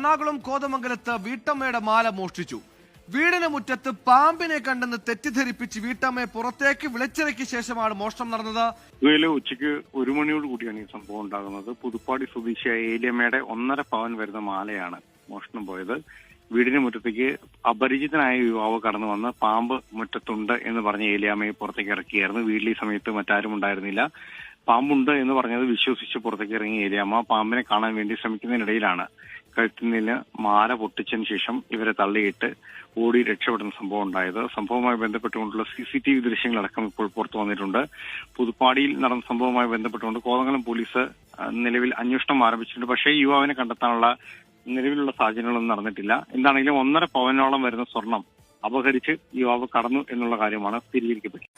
എറണാകുളം കോതമംഗലത്ത് വീട്ടമ്മയുടെ മാല മോഷ്ടിച്ചു. വീടിന് മുറ്റത്ത് പാമ്പിനെ കണ്ടെന്ന് തെറ്റിദ്ധരിപ്പിച്ച് വീട്ടമ്മയെ പുറത്തേക്ക് വിളിച്ചിറക്കിയ ശേഷമാണ് മോഷണം നടന്നത്. ഉച്ചയ്ക്ക് 1 മണിയോട് കൂടിയാണ് ഈ സംഭവം ഉണ്ടാകുന്നത്. പുതുപ്പാടി സ്വദേശിയായ ഏലിയമ്മയുടെ 1.5 പവൻ വരുന്ന മാലയാണ് മോഷണം പോയത്. വീടിന് മുറ്റത്തേക്ക് അപരിചിതനായ യുവാവ് കടന്നു വന്ന് പാമ്പ് മുറ്റത്തുണ്ട് എന്ന് പറഞ്ഞ ഏലിയാമ്മയെ പുറത്തേക്ക് ഇറക്കിയായിരുന്നു. വീട്ടിൽ ഈ സമയത്ത് മറ്റാരും ഉണ്ടായിരുന്നില്ല. പാമ്പുണ്ട് എന്ന് പറഞ്ഞത് വിശ്വസിച്ച് പുറത്തേക്ക് ഇറങ്ങിയ ഏലിയാമ്മ പാമ്പിനെ കാണാൻ വേണ്ടി ശ്രമിക്കുന്നതിനിടയിലാണ് കഴുത്തിൽ നിന്ന് മാല പൊട്ടിച്ചതിന് ശേഷം ഇവരെ തള്ളിയിട്ട് ഓടി രക്ഷപ്പെടുന്ന സംഭവം ഉണ്ടായത്. സംഭവവുമായി ബന്ധപ്പെട്ടുകൊണ്ടുള്ള CCTV ദൃശ്യങ്ങളടക്കം ഇപ്പോൾ പുറത്തു വന്നിട്ടുണ്ട്. പുതുപ്പാടിയിൽ നടന്ന സംഭവവുമായി ബന്ധപ്പെട്ടുകൊണ്ട് കോതമംഗലം പോലീസ് നിലവിൽ അന്വേഷണം ആരംഭിച്ചിട്ടുണ്ട്. പക്ഷേ യുവാവിനെ കണ്ടെത്താനുള്ള നിലവിലുള്ള സാഹചര്യങ്ങളൊന്നും നടന്നിട്ടില്ല. എന്താണെങ്കിലും 1.5 പവനോളം വരുന്ന സ്വർണം അപഹരിച്ച് യുവാവ് കടന്നു എന്നുള്ള കാര്യമാണ് സ്ഥിരീകരിക്കപ്പെട്ടത്.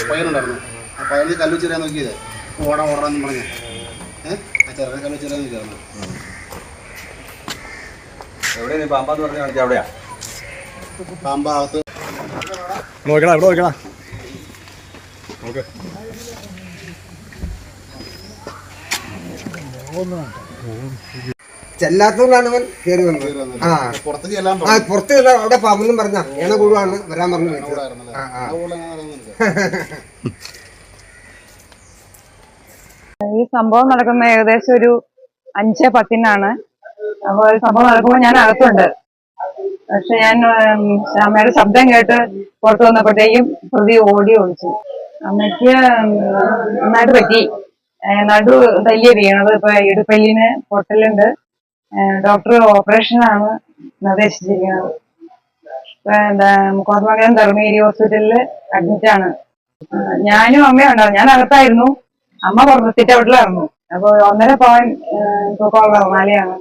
പയ്യനുണ്ടായിരുന്നു. ആ പയ്യന് കല്ലു ചെറിയാൻ നോക്കിയത് ഓടാന്ന് പറഞ്ഞു. ആ ചെറുക്കൻ കല്ലു ചെറിയാൻ നോക്കിയായിരുന്നു. എവിടെ പാമ്പാന്ന് പറഞ്ഞ കാണിച്ചാ? അവിടെയാ പാമ്പാകത്ത് നോക്കണ ഇവിടെ നോക്കണ നോക്ക്. ചെല്ലാത്തോണ്ടാണ് അവൻ കയറി വന്നത്. പുറത്ത് അവിടെ പാമ്പെന്നും പറഞ്ഞ ഏണ കൂടുവാണ് വരാൻ പറഞ്ഞു. ഈ സംഭവം നടക്കുന്ന ഏകദേശം ഒരു 5:10 അപ്പൊ സംഭവം നടക്കുമ്പോൾ ഞാൻ അകത്തുണ്ട്. പക്ഷെ ഞാൻ അമ്മയുടെ ശബ്ദം കേട്ട് പുറത്തു വന്നപ്പോഴത്തേക്കും പ്രതി ഓടി ഒളിച്ചു. അമ്മയ്ക്ക് നന്നായിട്ട് പറ്റി. നടു തല്ലിയ വീണത്. ഇപ്പൊ ഇടുപ്പല്ലിന് പൊട്ടലുണ്ട്. ഡോക്ടർ ഓപ്പറേഷനാണ് നിർദ്ദേശിച്ചിരിക്കുന്നത്. കോതമംഗലം ധർമ്മേരി ഹോസ്പിറ്റലില് അഡ്മിറ്റാണ്. ഞാനും അമ്മയും ഉണ്ടാവും. ഞാൻ അകത്തായിരുന്നു. അമ്മ പുറത്ത് സിറ്റ് ഔട്ടിലായിരുന്നു. അപ്പൊ 1.5 പവൻ തൂക്കമുള്ള മാലയാണ്.